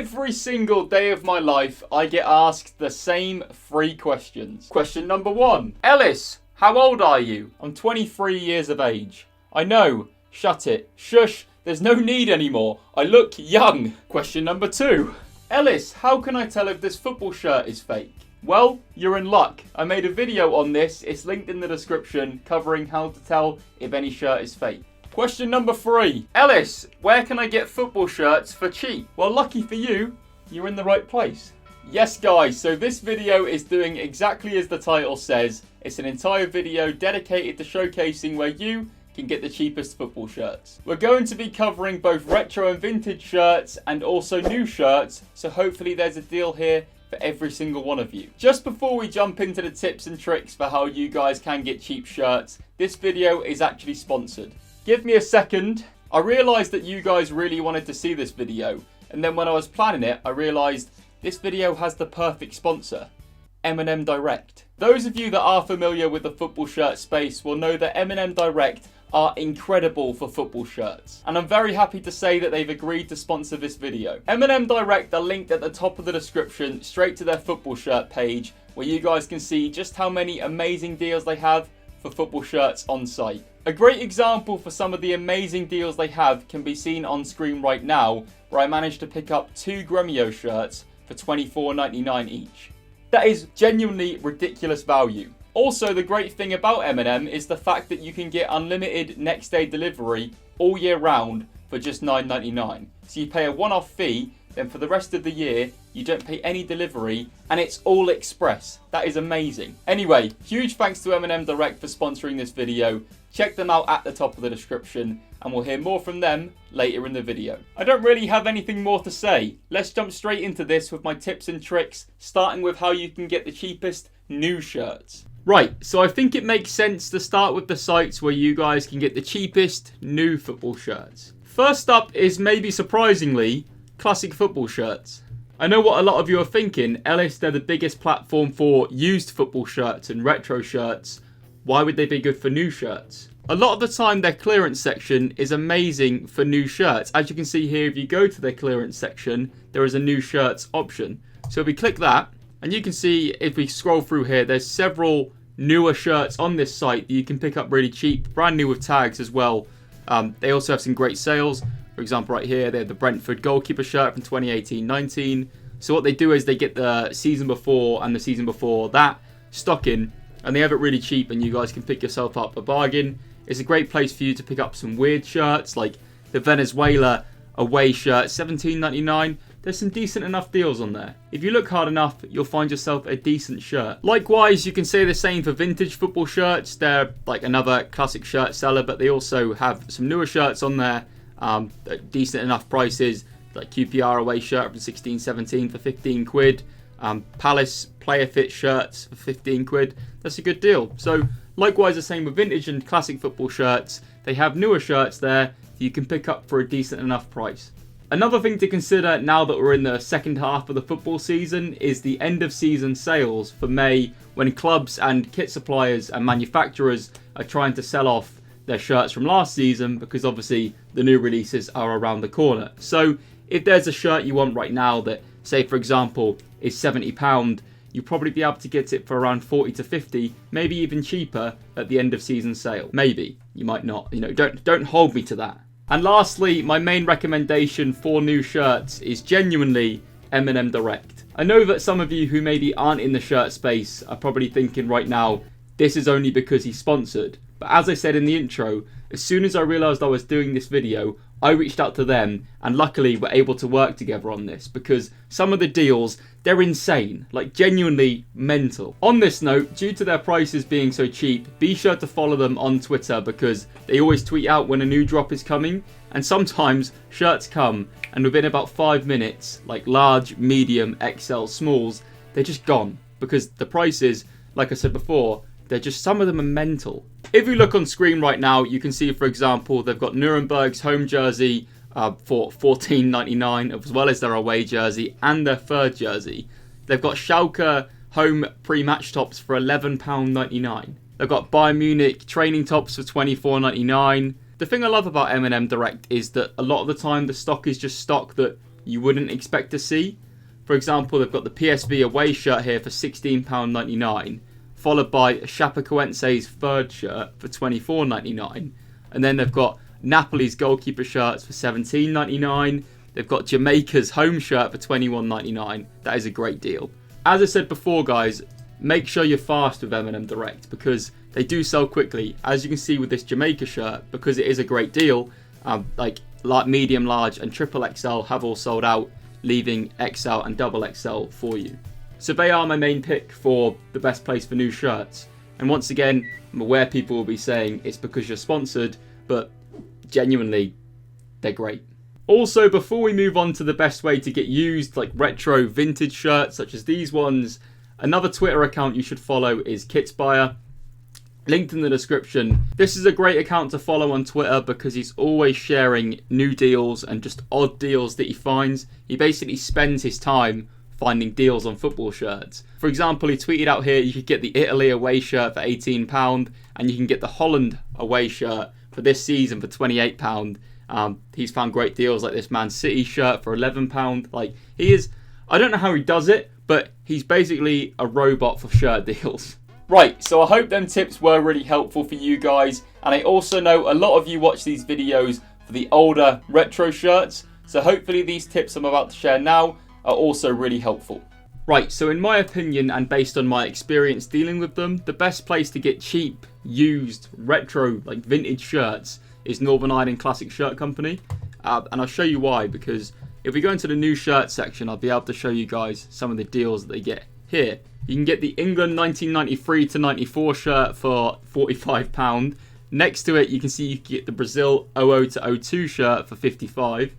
Every single day of my life, I get asked the same 3 questions. Question number 1. Ellis, how old are you? I'm 23 years of age. I know. Shut it. Shush. There's no need anymore. I look young. Question number 2. Ellis, how can I tell if this football shirt is fake? Well, you're in luck. I made a video on this. It's linked in the description covering how to tell if any shirt is fake. Question number 3. Ellis, where can I get football shirts for cheap? Well, lucky for you, you're in the right place. Yes, guys, so this video is doing exactly as the title says. It's an entire video dedicated to showcasing where you can get the cheapest football shirts. We're going to be covering both retro and vintage shirts and also new shirts, so hopefully there's a deal here for every single one of you. Just before we jump into the tips and tricks for how you guys can get cheap shirts, this video is actually sponsored. Give me a second. I realised that you guys really wanted to see this video, and then when I was planning it, I realised this video has the perfect sponsor, M&M Direct. Those of you that are familiar with the football shirt space will know that M&M Direct are incredible for football shirts, and I'm very happy to say that they've agreed to sponsor this video. M&M Direct are linked at the top of the description straight to their football shirt page, where you guys can see just how many amazing deals they have for football shirts on site. A great example for some of the amazing deals they have can be seen on screen right now, where I managed to pick up 2 Gremio shirts for $24.99 each. That is genuinely ridiculous value. Also, the great thing about M&M is the fact that you can get unlimited next day delivery all year round for just $9.99. So you pay a one-off fee, then for the rest of the year, you don't pay any delivery, and it's all express. That is amazing. Anyway, huge thanks to M&M Direct for sponsoring this video. Check them out at the top of the description, and we'll hear more from them later in the video. I don't really have anything more to say. Let's jump straight into this with my tips and tricks, starting with how you can get the cheapest new shirts. Right, so I think it makes sense to start with the sites where you guys can get the cheapest new football shirts. First up is, maybe surprisingly, classic football shirts. I know what a lot of you are thinking. Ellis, they're the biggest platform for used football shirts and retro shirts. Why would they be good for new shirts? A lot of the time their clearance section is amazing for new shirts. As you can see here, if you go to their clearance section, there is a new shirts option. So if we click that, and you can see if we scroll through here, there's several newer shirts on this site that you can pick up really cheap, brand new with tags as well. They also have some great sales. For example, right here, they have the Brentford goalkeeper shirt from 2018-19. So what they do is they get the season before and the season before that stock in, and they have it really cheap, and you guys can pick yourself up a bargain. It's a great place for you to pick up some weird shirts, like the Venezuela away shirt, $17.99. There's some decent enough deals on there. If you look hard enough, you'll find yourself a decent shirt. Likewise, you can say the same for vintage football shirts. They're like another classic shirt seller, but they also have some newer shirts on there at decent enough prices, like QPR away shirt from 16-17 for 15 quid. Palace player fit shirts for 15 quid. That's a good deal. So likewise, the same with vintage and classic football shirts. They have newer shirts there that you can pick up for a decent enough price. Another thing to consider now that we're in the second half of the football season is the end of season sales for May, when clubs and kit suppliers and manufacturers are trying to sell off their shirts from last season, because obviously the new releases are around the corner. So if there's a shirt you want right now that, say for example, is £70, you'll probably be able to get it for around 40 to 50, maybe even cheaper at the end of season sale. Maybe, you might not, don't hold me to that. And lastly, my main recommendation for new shirts is genuinely M&M Direct. I know that some of you who maybe aren't in the shirt space are probably thinking right now, this is only because he's sponsored. But as I said in the intro, as soon as I realised I was doing this video, I reached out to them, and luckily we're able to work together on this, because some of the deals, they're insane, like genuinely mental. On this note, due to their prices being so cheap, be sure to follow them on Twitter, because they always tweet out when a new drop is coming, and sometimes shirts come and within about 5 minutes, like large, medium, XL, smalls, they're just gone, because the prices, like I said before, they're just, some of them are mental. If you look on screen right now, you can see, for example, they've got Nuremberg's home jersey for $14.99, as well as their away jersey and their third jersey. They've got Schalke home pre-match tops for £11.99. They've got Bayern Munich training tops for $24.99. The thing I love about M&M Direct is that a lot of the time the stock is just stock that you wouldn't expect to see. For example, they've got the PSV away shirt here for £16.99, followed by Chapecoense's third shirt for £24.99. And then they've got Napoli's goalkeeper shirts for £17.99. They've got Jamaica's home shirt for £21.99. That is a great deal. As I said before, guys, make sure you're fast with M&M Direct because they do sell quickly. As you can see with this Jamaica shirt, because it is a great deal, like medium, large and triple XL have all sold out, leaving XL and double XL for you. So they are my main pick for the best place for new shirts. And once again, I'm aware people will be saying it's because you're sponsored, but genuinely, they're great. Also, before we move on to the best way to get used, like retro vintage shirts such as these ones, another Twitter account you should follow is Kitsbuyer. Linked in the description. This is a great account to follow on Twitter because he's always sharing new deals and just odd deals that he finds. He basically spends his time finding deals on football shirts. For example, he tweeted out here you could get the Italy away shirt for £18 and you can get the Holland away shirt for this season for £28. He's found great deals like this Man City shirt for £11. Like, he is, I don't know how he does it, but he's basically a robot for shirt deals. Right, so I hope them tips were really helpful for you guys, and I also know a lot of you watch these videos for the older retro shirts, so hopefully these tips I'm about to share now are also really helpful. Right, so in my opinion and based on my experience dealing with them, the best place to get cheap, used, retro, like vintage shirts is Northern Ireland Classic Shirt Company, and I'll show you why, because if we go into the new shirt section, I'll be able to show you guys some of the deals that they get here. You can get the England 1993 to 94 shirt for £45. Next to it, you can see you can get the Brazil 00 to 02 shirt for £55.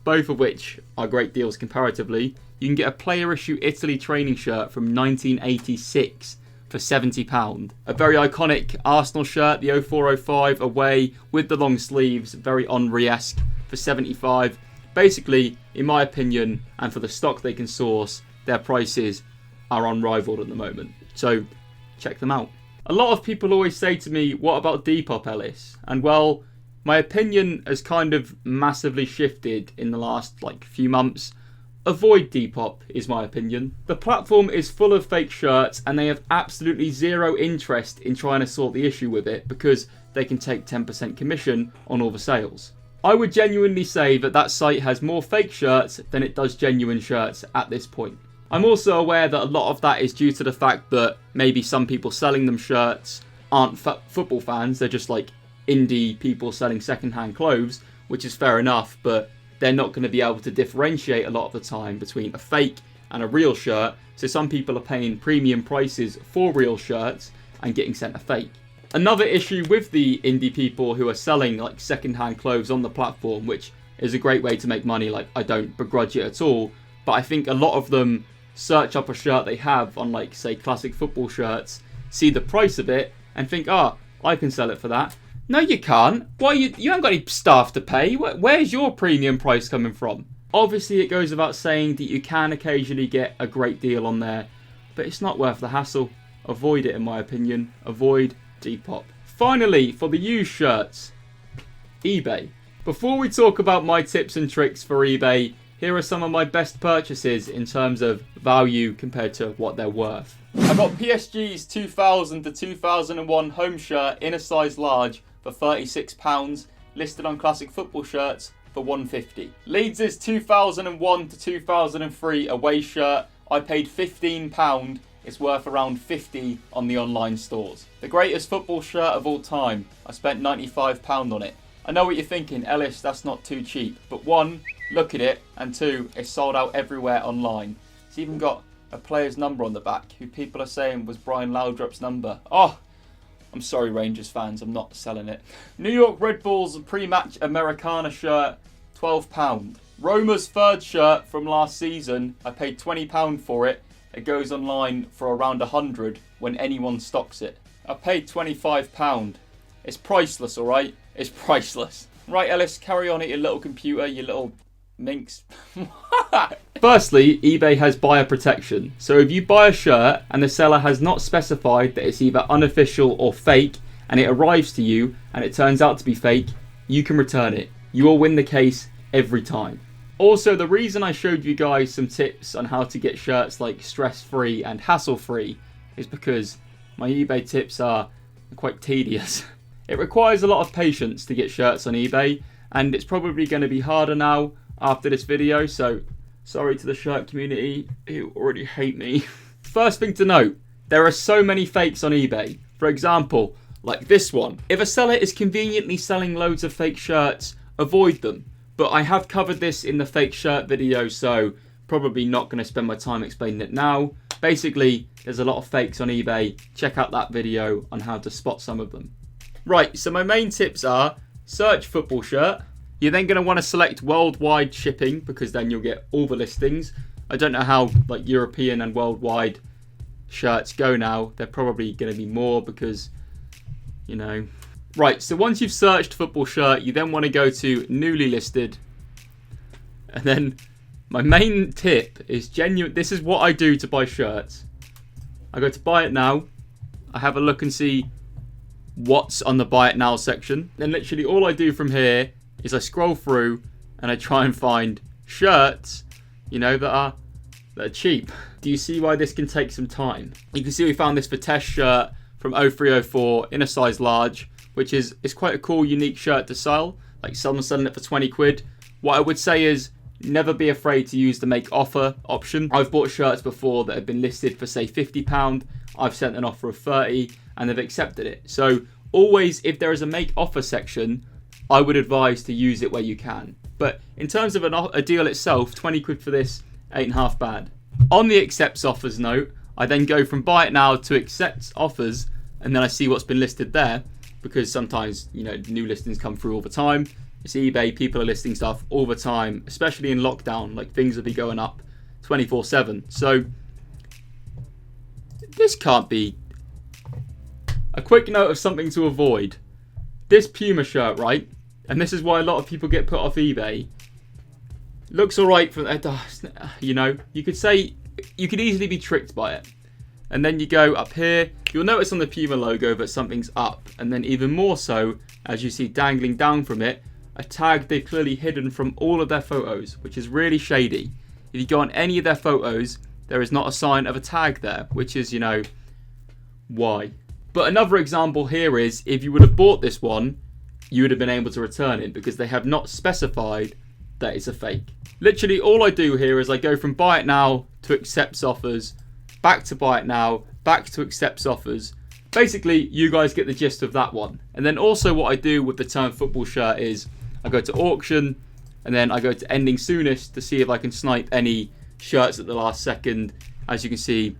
Both of which are great deals comparatively. You can get a player issue Italy training shirt from 1986 for £70. A very iconic Arsenal shirt, the 0405 away with the long sleeves, very Henry-esque, for £75. Basically, in my opinion, and for the stock they can source, their prices are unrivaled at the moment. So, check them out. A lot of people always say to me, what about Depop, Ellis? And well, my opinion has kind of massively shifted in the last few months. Avoid Depop is my opinion. The platform is full of fake shirts and they have absolutely zero interest in trying to sort the issue with it because they can take 10% commission on all the sales. I would genuinely say that that site has more fake shirts than it does genuine shirts at this point. I'm also aware that a lot of that is due to the fact that maybe some people selling them shirts aren't football fans, they're just like indie people selling second-hand clothes, which is fair enough, but they're not going to be able to differentiate a lot of the time between a fake and a real shirt, so some people are paying premium prices for real shirts and getting sent a fake. Another issue with the indie people who are selling second-hand clothes on the platform, which is a great way to make money, I don't begrudge it at all, but I think a lot of them search up a shirt they have on say classic football shirts, see the price of it and think, I can sell it for that. No, you can't. Why? You haven't got any staff to pay. Where's your premium price coming from? Obviously, it goes without saying that you can occasionally get a great deal on there, but it's not worth the hassle. Avoid it, in my opinion. Avoid Depop. Finally, for the used shirts, eBay. Before we talk about my tips and tricks for eBay, here are some of my best purchases in terms of value compared to what they're worth. I got PSG's 2000 to 2001 home shirt in a size large for £36, listed on Classic Football Shirts for £150. Leeds' 2001 to 2003 away shirt, I paid £15. It's worth around £50 on the online stores. The greatest football shirt of all time, I spent £95 on it. I know what you're thinking, Ellis, that's not too cheap. But one, look at it, and two, it's sold out everywhere online. It's even got a player's number on the back, who people are saying was Brian Laudrup's number. Oh, I'm sorry Rangers fans, I'm not selling it. New York Red Bulls pre-match Americana shirt, £12. Roma's third shirt from last season, I paid £20 for it. It goes online for around £100 when anyone stocks it. I paid £25. It's priceless, alright? It's priceless. Right, Ellis, carry on at your little computer, you little minx. Firstly, eBay has buyer protection. So if you buy a shirt and the seller has not specified that it's either unofficial or fake, and it arrives to you and it turns out to be fake, you can return it. You will win the case every time. Also, the reason I showed you guys some tips on how to get shirts like stress-free and hassle-free is because my eBay tips are quite tedious. It requires a lot of patience to get shirts on eBay, and it's probably going to be harder now after this video, so sorry to the shirt community who already hate me. First thing to note, there are so many fakes on eBay. For example, like this one. If a seller is conveniently selling loads of fake shirts, avoid them. But I have covered this in the fake shirt video, so probably not going to spend my time explaining it now. Basically, there's a lot of fakes on eBay. Check out that video on how to spot some of them. Right, so my main tips are search football shirt. You're then going to want to select worldwide shipping because then you'll get all the listings. I don't know how like European and worldwide shirts go now. They're probably going to be more because, you know. Right, so once you've searched football shirt, you then want to go to newly listed. And then my main tip is genuine. This is what I do to buy shirts. I go to buy it now. I have a look and see what's on the buy it now section. Then literally all I do from here is I scroll through and I try and find shirts, you know, that are cheap. Do you see why this can take some time? You can see we found this for test shirt from 0304 in a size large, which is quite a cool, unique shirt to sell. Like someone's selling it for 20 quid. What I would say is never be afraid to use the make offer option. I've bought shirts before that have been listed for say £50. I've sent an offer of 30 and they've accepted it. So always, if there is a make offer section, I would advise to use it where you can. But in terms of a deal itself, 20 quid for this ain't half bad. On the accepts offers note, I then go from buy it now to accepts offers, and then I see what's been listed there, because sometimes, you know, new listings come through all the time. It's eBay, people are listing stuff all the time, especially in lockdown, like things will be going up 24/7. So this can't be. A quick note of something to avoid. This Puma shirt, right? And this is why a lot of people get put off eBay. Looks alright from, you know, you could say, you could easily be tricked by it. And then you go up here, you'll notice on the Puma logo that something's up. And then even more so, as you see dangling down from it, a tag they've clearly hidden from all of their photos, which is really shady. If you go on any of their photos, there is not a sign of a tag there, which is, you know, why? But another example here is, if you would have bought this one, you would have been able to return it because they have not specified that it's a fake. Literally all I do here is I go from buy it now to accepts offers, back to buy it now, back to accepts offers. Basically, you guys get the gist of that one. And then also what I do with the term football shirt is I go to auction and then I go to ending soonest to see if I can snipe any shirts at the last second. As you can see,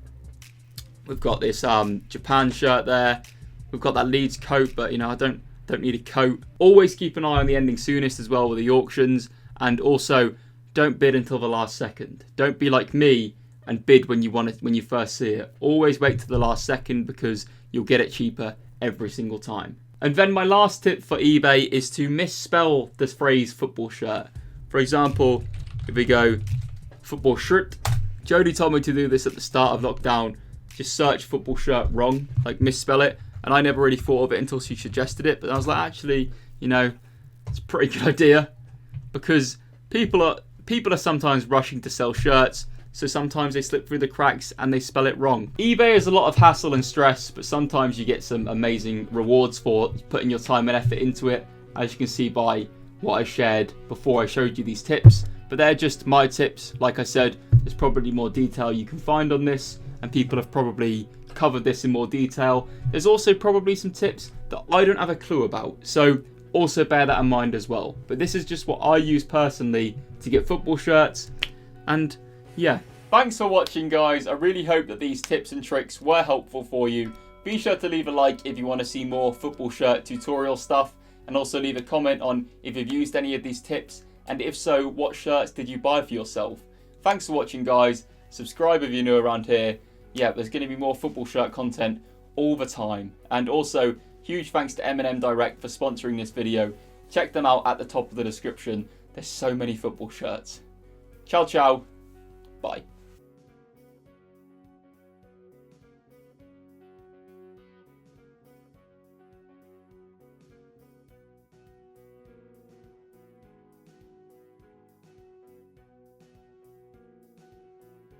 we've got this Japan shirt there. We've got that Leeds coat, but you know, I don't need a coat. Always keep an eye on the ending soonest as well with the auctions. And also, don't bid until the last second. Don't be like me and bid when you want it, when you first see it. Always wait to the last second because you'll get it cheaper every single time. And then my last tip for eBay is to misspell this phrase football shirt. For example, if we go football shirt, Jodie told me to do this at the start of lockdown. Just search football shirt wrong, like misspell it. And I never really thought of it until she suggested it. But I was like, actually, you know, it's a pretty good idea. Because people are sometimes rushing to sell shirts, so sometimes they slip through the cracks and they spell it wrong. eBay is a lot of hassle and stress, but sometimes you get some amazing rewards for putting your time and effort into it, as you can see by what I shared before I showed you these tips. But they're just my tips. Like I said, there's probably more detail you can find on this, and people have probably covered this in more detail. There's also probably some tips that I don't have a clue about, so also bear that in mind as well. But this is just what I use personally to get football shirts. And yeah. Thanks for watching, guys. I really hope that these tips and tricks were helpful for you. Be sure to leave a like if you want to see more football shirt tutorial stuff. And also leave a comment on if you've used any of these tips. And if so, what shirts did you buy for yourself? Thanks for watching, guys. Subscribe if you're new around here. Yeah, there's going to be more football shirt content all the time. And also, huge thanks to M&M Direct for sponsoring this video. Check them out at the top of the description. There's so many football shirts. Ciao, ciao. Bye.